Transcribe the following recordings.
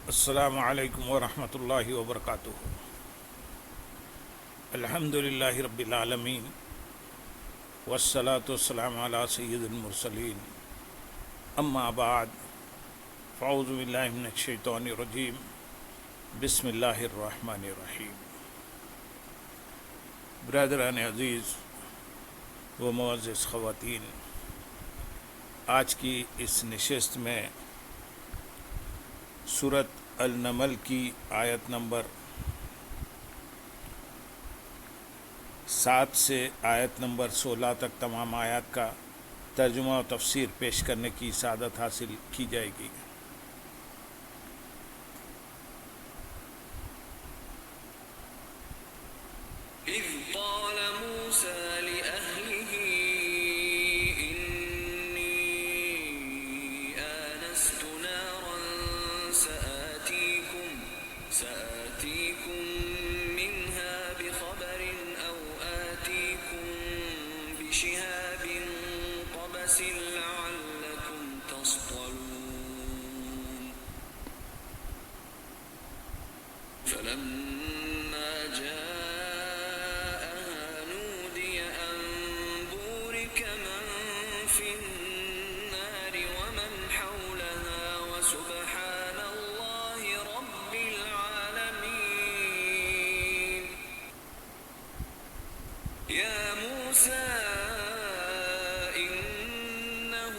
السلام علیکم ورحمۃ اللہ وبرکاتہ۔ الحمد للہ رب العالمین والصلاة والسلام علی سید المرسلین، اما بعد فاعوذ باللہ من الشیطان الرجیم، بسم اللہ الرحمن الرحیم۔ برادران عزیز و معزز خواتین، آج کی اس نشست میں سورۃ النمل کی آیت نمبر 7 سے آیت نمبر 16 تک تمام آیات کا ترجمہ و تفسیر پیش کرنے کی سعادت حاصل کی جائے گی۔ إذ قال موسى لأهله إني آنست نارا سآتيكم منها بخبر أو آتيكم بشهاب قبس لعلكم تصطلون فلما جاءها نودي أن بورك من في النار ومن حولها وسبحان الله رب العالمين يا موسى إنه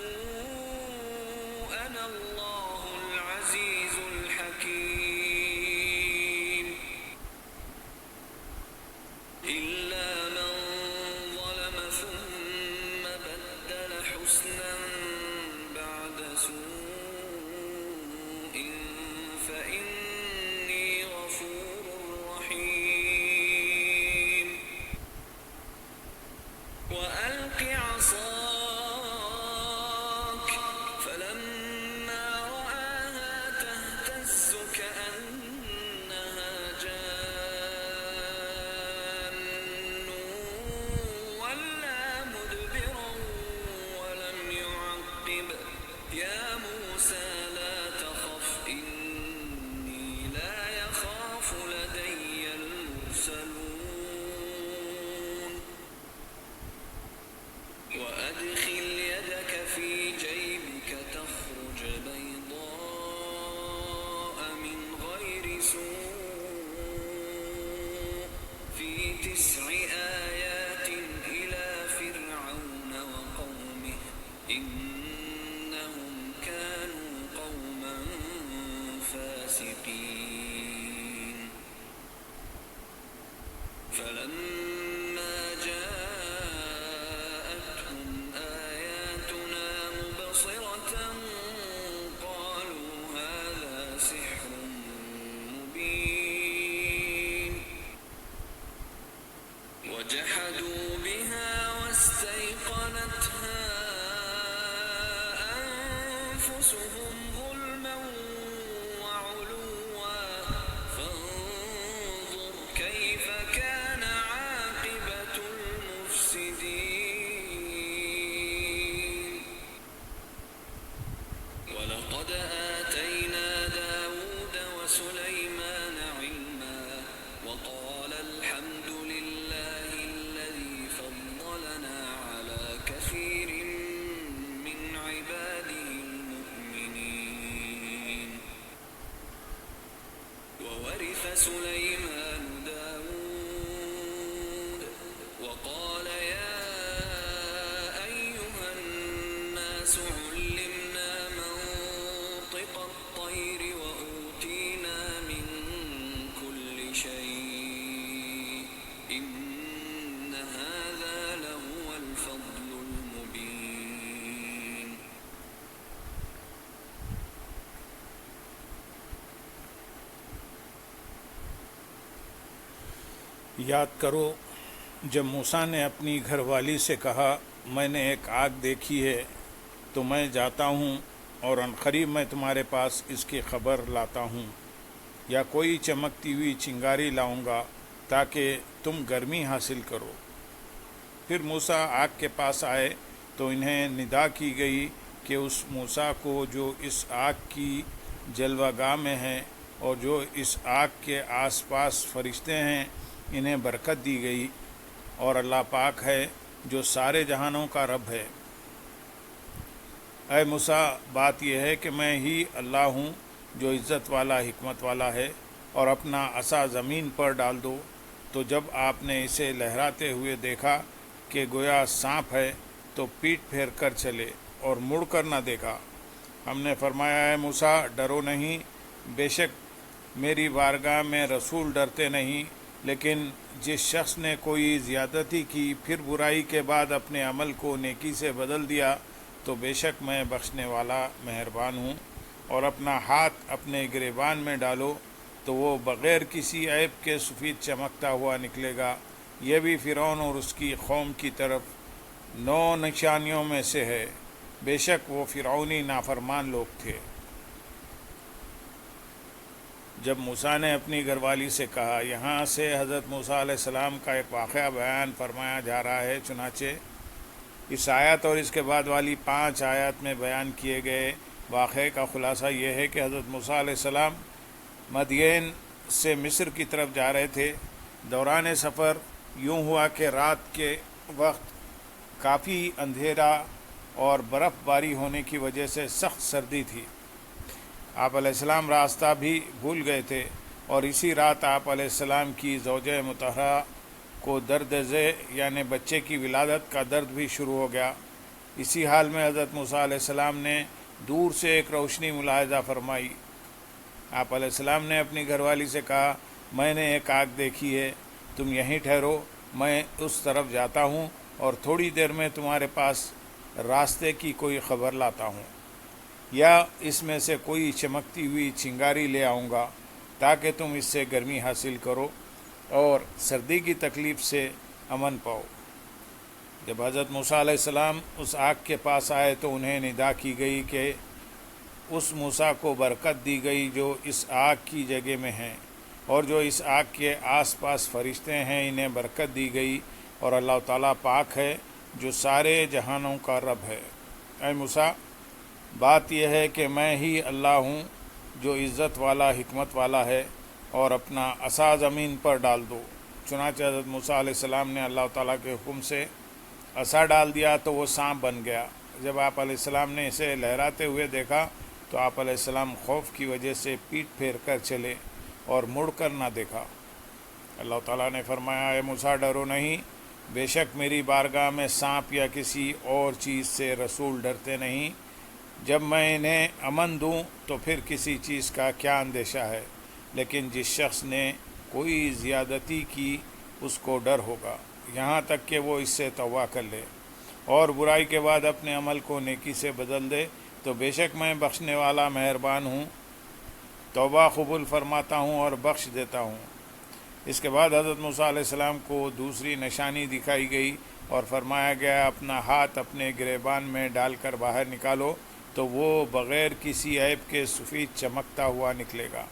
أنا الله العزيز الحكيم إلا من ظلم ثم بدل حسنا بعد سوء فإني غفور رحيم وألق عصاك فلما رآها تهتز كأنها جان ولا مدبرا ولم يعقب يا موسى لا تخف إني لا يخاف لدي المرسلون وأدخل يدك في جيبك تخرج بيضاء من غير سوء في 9 آيات إلى فرعون وقومه إنهم كانوا قوما فاسقين فلما جاءتهم آياتنا مبصرة قالوا هذا سحر مبين وجحدوا بها واستيقنتها أنفسهم ظلما وعلوا فانظر كيف كان عاقبة المفسدين ولقد آتينا داود وسليمان علما وقال الحمد لله الذي فضلنا على كثير من عباده المؤمنين وورث سليمان داود وقال يا أيها الناس علمنا منطق الطير وأوتينا من كل شيء إن هذا لهو الفضل المبين یاد کرو جب موسیٰ نے اپنی گھر والی سے کہا میں نے ایک آگ دیکھی ہے تو میں جاتا ہوں اور عنقریب میں تمہارے پاس اس کی خبر لاتا ہوں، یا کوئی چمکتی ہوئی چنگاری لاؤں گا تاکہ تم گرمی حاصل کرو۔ پھر موسیٰ آگ کے پاس آئے تو انہیں ندا کی گئی کہ اس موسیٰ کو جو اس آگ کی جلوہ گاہ میں ہے اور جو اس آگ کے آس پاس فرشتے ہیں انہیں برکت دی گئی، اور اللہ پاک ہے جو سارے جہانوں کا رب ہے۔ اے موسیٰ، بات یہ ہے کہ میں ہی اللہ ہوں جو عزت والا حکمت والا ہے، اور اپنا عصا زمین پر ڈال دو۔ تو جب آپ نے اسے لہراتے ہوئے دیکھا کہ گویا سانپ ہے تو پیٹ پھیر کر چلے اور مڑ کر نہ دیکھا۔ ہم نے فرمایا، اے موسیٰ، ڈرو نہیں، بے شک میری بارگاہ میں رسول ڈرتے نہیں، لیکن جس شخص نے کوئی زیادتی کی پھر برائی کے بعد اپنے عمل کو نیکی سے بدل دیا تو بے شک میں بخشنے والا مہربان ہوں۔ اور اپنا ہاتھ اپنے گریبان میں ڈالو تو وہ بغیر کسی عیب کے سفید چمکتا ہوا نکلے گا۔ یہ بھی فرعون اور اس کی قوم کی طرف 9 نشانیوں میں سے ہے، بے شک وہ فرعونی نافرمان لوگ تھے۔ جب موسیٰ نے اپنی گھر والی سے کہا، یہاں سے حضرت موسیٰ علیہ السلام کا ایک واقعہ بیان فرمایا جا رہا ہے، چنانچہ اس آیت اور اس کے بعد والی 5 آیات میں بیان کیے گئے واقعے کا خلاصہ یہ ہے کہ حضرت موسیٰ علیہ السلام مدین سے مصر کی طرف جا رہے تھے۔ دوران سفر یوں ہوا کہ رات کے وقت کافی اندھیرا اور برف باری ہونے کی وجہ سے سخت سردی تھی۔ آپ علیہ السلام راستہ بھی بھول گئے تھے، اور اسی رات آپ علیہ السلام کی زوجہ مطہرہ کو درد ذی یعنی بچے کی ولادت کا درد بھی شروع ہو گیا۔ اسی حال میں حضرت موسیٰ علیہ السلام نے دور سے ایک روشنی ملاحظہ فرمائی۔ آپ علیہ السلام نے اپنی گھر والی سے کہا، میں نے ایک آگ دیکھی ہے، تم یہیں ٹھہرو، میں اس طرف جاتا ہوں اور تھوڑی دیر میں تمہارے پاس راستے کی کوئی خبر لاتا ہوں، یا اس میں سے کوئی چمکتی ہوئی چنگاری لے آؤں گا تاکہ تم اس سے گرمی حاصل کرو اور سردی کی تکلیف سے امن پاؤ۔ جب حضرت موسیٰ علیہ السلام اس آگ کے پاس آئے تو انہیں ندا کی گئی کہ اس موسیٰ کو برکت دی گئی جو اس آگ کی جگہ میں ہیں، اور جو اس آگ کے آس پاس فرشتے ہیں انہیں برکت دی گئی، اور اللہ تعالیٰ پاک ہے جو سارے جہانوں کا رب ہے۔ اے موسیٰ، بات یہ ہے کہ میں ہی اللہ ہوں جو عزت والا حکمت والا ہے، اور اپنا عصا زمین پر ڈال دو۔ چنانچہ حضرت موسیٰ علیہ السلام نے اللہ تعالیٰ کے حکم سے عصا ڈال دیا تو وہ سانپ بن گیا۔ جب آپ علیہ السلام نے اسے لہراتے ہوئے دیکھا تو آپ علیہ السلام خوف کی وجہ سے پیٹ پھیر کر چلے اور مڑ کر نہ دیکھا۔ اللہ تعالیٰ نے فرمایا، اے موسیٰ، ڈرو نہیں، بے شک میری بارگاہ میں سانپ یا کسی اور چیز سے رسول ڈرتے نہیں۔ جب میں انہیں امن دوں تو پھر کسی چیز کا کیا اندیشہ ہے، لیکن جس شخص نے کوئی زیادتی کی اس کو ڈر ہوگا، یہاں تک کہ وہ اس سے توبہ کر لے اور برائی کے بعد اپنے عمل کو نیکی سے بدل دے تو بے شک میں بخشنے والا مہربان ہوں، توبہ قبول فرماتا ہوں اور بخش دیتا ہوں۔ اس کے بعد حضرت موسیٰ علیہ السلام کو دوسری نشانی دکھائی گئی اور فرمایا گیا، اپنا ہاتھ اپنے گریبان میں ڈال کر باہر نکالو تو وہ بغیر کسی عیب کے سفید چمکتا ہوا نکلے گا۔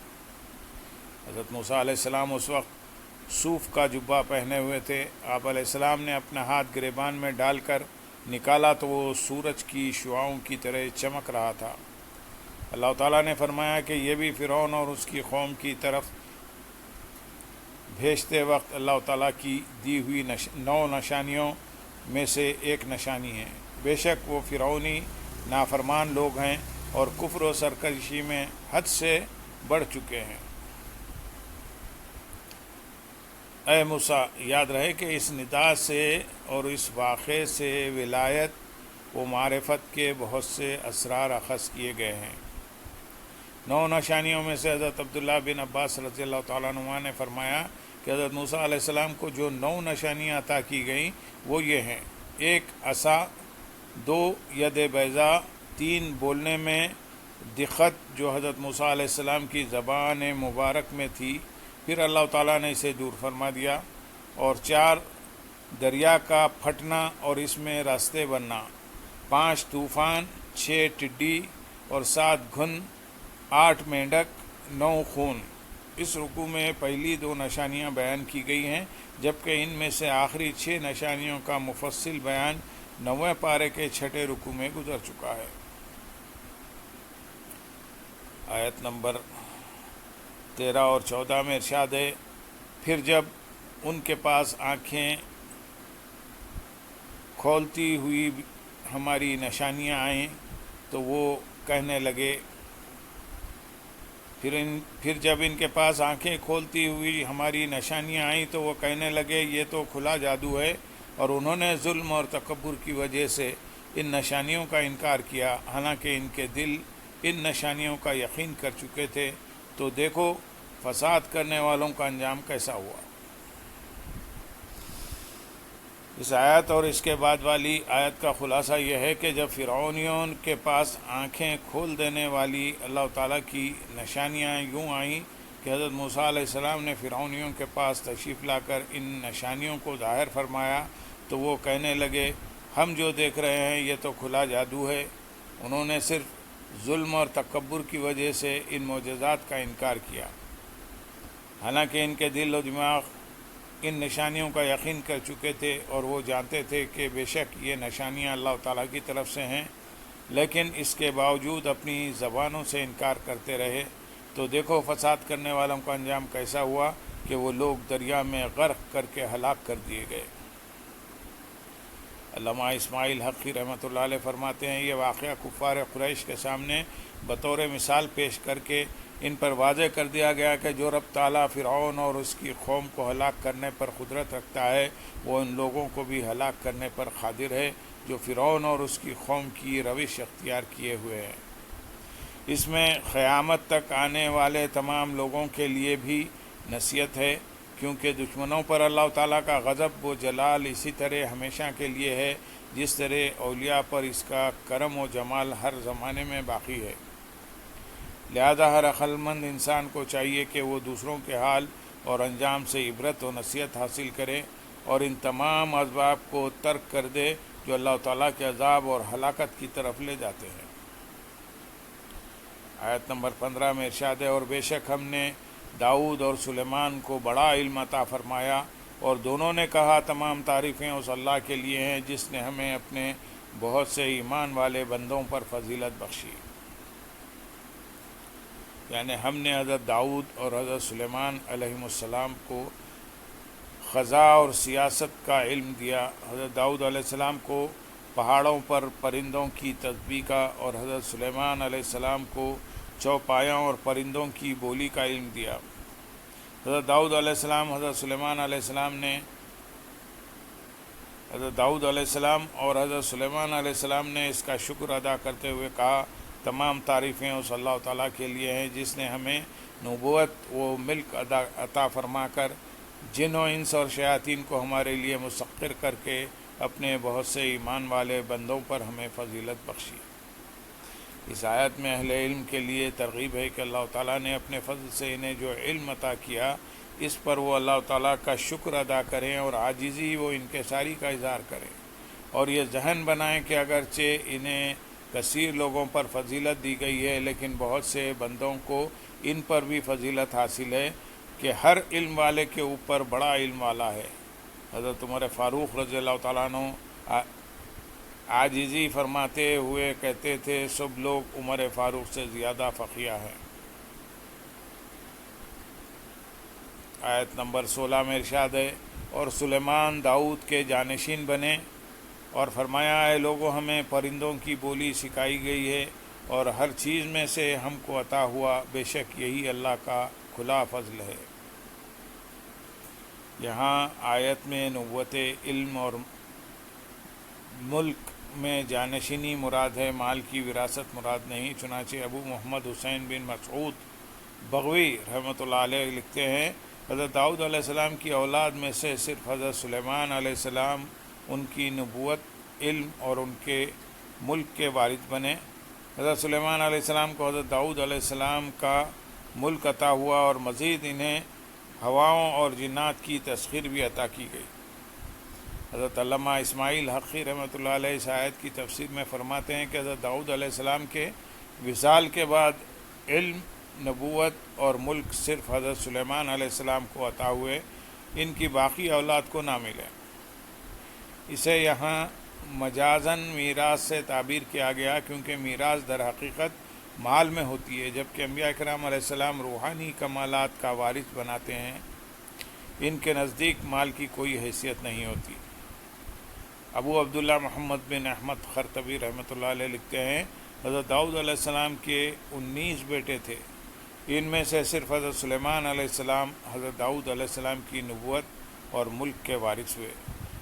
حضرت موسیٰ علیہ السلام اس وقت صوف کا جبہ پہنے ہوئے تھے۔ آپ علیہ السلام نے اپنا ہاتھ گریبان میں ڈال کر نکالا تو وہ سورج کی شعاؤں کی طرح چمک رہا تھا۔ اللہ تعالیٰ نے فرمایا کہ یہ بھی فرعون اور اس کی قوم کی طرف بھیجتے وقت اللہ تعالیٰ کی دی ہوئی 9 نشانیوں میں سے ایک نشانی ہے۔ بے شک وہ فرعونی نافرمان لوگ ہیں اور کفر و سرکشی میں حد سے بڑھ چکے ہیں۔ اے موسیٰ، یاد رہے کہ اس ندا سے اور اس واقعے سے ولایت و معرفت کے بہت سے اسرار اخذ کیے گئے ہیں۔ 9 نشانیوں میں سے حضرت عبداللہ بن عباس رضی اللہ تعالیٰ عنہ نے فرمایا کہ حضرت موسیٰ علیہ السلام کو جو 9 نشانیاں عطا کی گئیں وہ یہ ہیں: 1 عصا، 2 ید بیضا، 3 بولنے میں دقت جو حضرت موسیٰ علیہ السلام کی زبان مبارک میں تھی، پھر اللہ تعالیٰ نے اسے دور فرما دیا، اور 4 دریا کا پھٹنا اور اس میں راستے بننا، 5 طوفان، 6 ٹڈی اور 7 گھن، 8 مینڈک، 9 خون۔ اس رکوع میں پہلی 2 نشانیاں بیان کی گئی ہیں، جبکہ ان میں سے آخری 6 نشانیوں کا مفصل بیان 9ویں پارے کے 6 رکوع میں گزر چکا ہے۔ آیت نمبر 13 اور 14 میں ارشاد ہے، پھر جب ان کے پاس آنکھیں کھولتی ہوئی ہماری نشانیاں آئیں تو وہ کہنے لگے، پھر جب ان کے پاس آنکھیں کھولتی ہوئی ہماری نشانیاں آئیں تو وہ کہنے لگے یہ تو کھلا جادو ہے، اور انہوں نے ظلم اور تکبر کی وجہ سے ان نشانیوں کا انکار کیا، حالانکہ ان کے دل ان نشانیوں کا یقین کر چکے تھے۔ تو دیکھو فساد کرنے والوں کا انجام کیسا ہوا۔ اس آیت اور اس کے بعد والی آیت کا خلاصہ یہ ہے کہ جب فرعونیوں کے پاس آنکھیں کھول دینے والی اللہ تعالیٰ کی نشانیاں یوں آئیں کہ حضرت موسیٰ علیہ السلام نے فرعونیوں کے پاس تشریف لا کر ان نشانیوں کو ظاہر فرمایا تو وہ کہنے لگے، ہم جو دیکھ رہے ہیں یہ تو کھلا جادو ہے۔ انہوں نے صرف ظلم اور تکبر کی وجہ سے ان معجزات کا انکار کیا، حالانکہ ان کے دل و دماغ ان نشانیوں کا یقین کر چکے تھے اور وہ جانتے تھے کہ بے شک یہ نشانیاں اللہ تعالیٰ کی طرف سے ہیں، لیکن اس کے باوجود اپنی زبانوں سے انکار کرتے رہے۔ تو دیکھو فساد کرنے والوں کا انجام کیسا ہوا کہ وہ لوگ دریا میں غرق کر کے ہلاک کر دیے گئے۔ علامہ اسماعیل حقی رحمۃ اللہ علیہ فرماتے ہیں، یہ واقعہ کفار قریش کے سامنے بطور مثال پیش کر کے ان پر واضح کر دیا گیا کہ جو رب تعالیٰ فرعون اور اس کی قوم کو ہلاک کرنے پر قدرت رکھتا ہے وہ ان لوگوں کو بھی ہلاک کرنے پر قادر ہے جو فرعون اور اس کی قوم کی روش اختیار کیے ہوئے ہیں۔ اس میں قیامت تک آنے والے تمام لوگوں کے لیے بھی نصیحت ہے، کیونکہ دشمنوں پر اللہ تعالیٰ کا غضب و جلال اسی طرح ہمیشہ کے لیے ہے جس طرح اولیاء پر اس کا کرم و جمال ہر زمانے میں باقی ہے۔ لہذا ہر عقل مند انسان کو چاہیے کہ وہ دوسروں کے حال اور انجام سے عبرت و نصیحت حاصل کرے اور ان تمام اسباب کو ترک کر دے جو اللہ تعالیٰ کے عذاب اور ہلاکت کی طرف لے جاتے ہیں۔ آیت نمبر 15 میں ارشاد ہے، اور بے شک ہم نے داؤد اور سلیمان کو بڑا علم عطا فرمایا، اور دونوں نے کہا تمام تعریفیں اس اللہ کے لیے ہیں جس نے ہمیں اپنے بہت سے ایمان والے بندوں پر فضیلت بخشی۔ یعنی ہم نے حضرت داؤد اور حضرت سلیمان علیہ السلام کو خزاں اور سیاست کا علم دیا۔ حضرت داؤد علیہ السلام کو پہاڑوں پر پرندوں کی تسبیح کا اور حضرت سلیمان علیہ السلام کو چوپایوں اور پرندوں کی بولی کا علم دیا۔ حضرت داؤد علیہ السلام اور حضرت سلیمان علیہ السلام نے اس کا شکر ادا کرتے ہوئے کہا، تمام تعریفیں اس اللہ تعالیٰ کے لیے ہیں جس نے ہمیں نبوت و ملک عطا فرما کر جن و انس اور شیاطین کو ہمارے لیے مسخر کر کے اپنے بہت سے ایمان والے بندوں پر ہمیں فضیلت بخشی۔ اس آیت میں اہل علم کے لیے ترغیب ہے کہ اللہ تعالیٰ نے اپنے فضل سے انہیں جو علم عطا کیا اس پر وہ اللہ تعالیٰ کا شکر ادا کریں اور عاجزی و انکساری کا اظہار کریں، اور یہ ذہن بنائیں کہ اگرچہ انہیں کثیر لوگوں پر فضیلت دی گئی ہے لیکن بہت سے بندوں کو ان پر بھی فضیلت حاصل ہے کہ ہر علم والے کے اوپر بڑا علم والا ہے۔ حضرت عمر فاروق رضی اللہ تعالیٰ عنہ عاجزی فرماتے ہوئے کہتے تھے، سب لوگ عمر فاروق سے زیادہ فقیہ ہیں۔ آیت نمبر 16 میں ارشاد ہے، اور سلیمان داؤد کے جانشین بنے اور فرمایا، اے لوگوں ہمیں پرندوں کی بولی سکھائی گئی ہے اور ہر چیز میں سے ہم کو عطا ہوا، بے شک یہی اللہ کا کھلا فضل ہے۔ یہاں آیت میں نبوت، علم اور ملک میں جانشینی مراد ہے، مال کی وراثت مراد نہیں۔ چنانچہ ابو محمد حسین بن مسعود بغوی رحمۃ اللہ علیہ لکھتے ہیں، حضرت داؤد علیہ السلام کی اولاد میں سے صرف حضرت سلیمان علیہ السلام ان کی نبوت، علم اور ان کے ملک کے وارث بنے۔ حضرت سلیمان علیہ السلام کو حضرت داؤد علیہ السلام کا ملک عطا ہوا اور مزید انہیں ہواؤں اور جنات کی تسخیر بھی عطا کی گئی۔ حضرت علامہ اسماعیل حقی رحمۃ اللہ علیہ اس آیت کی تفسیر میں فرماتے ہیں کہ حضرت داؤد علیہ السلام کے وصال کے بعد علم، نبوت اور ملک صرف حضرت سلیمان علیہ السلام کو عطا ہوئے، ان کی باقی اولاد کو نہ ملے۔ اسے یہاں مجازاً میراث سے تعبیر کیا گیا کیونکہ میراث در حقیقت مال میں ہوتی ہے، جبکہ انبیاء کرام علیہ السلام روحانی کمالات کا وارث بناتے ہیں، ان کے نزدیک مال کی کوئی حیثیت نہیں ہوتی۔ ابو عبداللہ محمد بن احمد خرطبی رحمۃ اللہ علیہ لکھتے ہیں، حضرت داؤد علیہ السلام کے 19 بیٹے تھے، ان میں سے صرف حضرت سلیمان علیہ السلام حضرت داؤد علیہ السلام کی نبوت اور ملک کے وارث ہوئے۔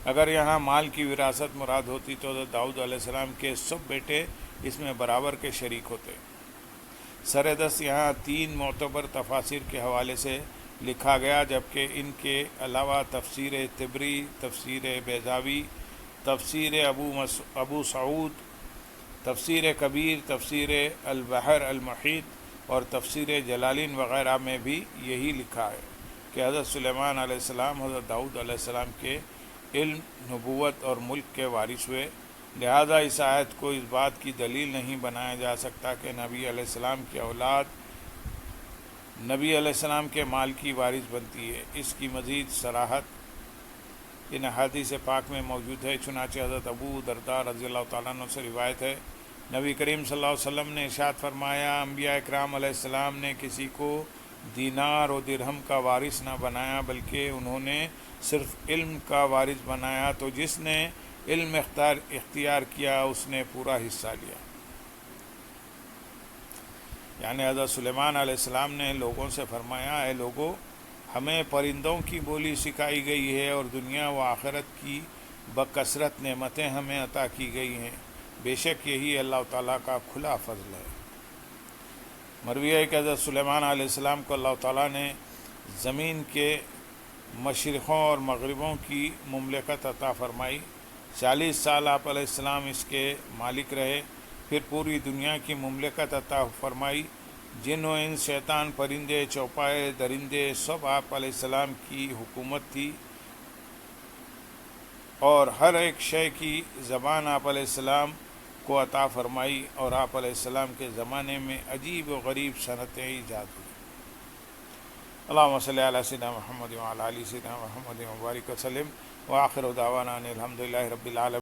اگر یہاں مال کی وراثت مراد ہوتی تو حضرت داؤد علیہ السلام کے سب بیٹے اس میں برابر کے شریک ہوتے۔ سر دست یہاں 3 معتبر تفاسیر کے حوالے سے لکھا گیا، جبکہ ان کے علاوہ تفسیر طبری، تفسیر بیضاوی، تفسیر ابو سعود، تفسیر کبیر، تفسیر البحر المحیط اور تفسیر جلالین وغیرہ میں بھی یہی لکھا ہے کہ حضرت سلیمان علیہ السلام حضرت داؤد علیہ السلام کے علم، نبوت اور ملک کے وارث ہوئے، لہذا اس آیت کو اس بات کی دلیل نہیں بنایا جا سکتا کہ نبی علیہ السلام کی اولاد نبی علیہ السلام کے مال کی وارث بنتی ہے۔ اس کی مزید صراحت ان احادیث پاک میں موجود ہے، چنانچہ حضرت ابو درداء رضی اللہ تعالیٰ عنہ سے روایت ہے، نبی کریم صلی اللہ علیہ وسلم نے ارشاد فرمایا، انبیاء اکرام علیہ السلام نے کسی کو دینار و درہم کا وارث نہ بنایا، بلکہ انہوں نے صرف علم کا وارث بنایا، تو جس نے علم اختیار کیا اس نے پورا حصہ لیا۔ یعنی حضرت سلیمان علیہ السلام نے لوگوں سے فرمایا، اے لوگو، ہمیں پرندوں کی بولی سکھائی گئی ہے اور دنیا و آخرت کی بکثرت نعمتیں ہمیں عطا کی گئی ہیں، بے شک یہی اللہ تعالیٰ کا کھلا فضل ہے۔ مروی ہے کہ حضرت سلیمان علیہ السلام کو اللہ تعالیٰ نے زمین کے مشرقوں اور مغربوں کی مملکت عطا فرمائی، 40 سال آپ علیہ السلام اس کے مالک رہے، پھر پوری دنیا کی مملکت عطا فرمائی، جن و انس، شیطان، پرندے، چوپائے، درندے، سب آپ علیہ السلام کی حکومت تھی، اور ہر ایک شے کی زبان آپ علیہ السلام کو عطا فرمائی، اور آپ علیہ السلام کے زمانے میں عجیب و غریب صنعتیں ایجاد ہوئی۔ اللہم صلی علی سیدنا محمد وعلی آل سیدنا محمد وبارک وسلم، وآخر دعوانا ان الحمد للہ رب العالمین۔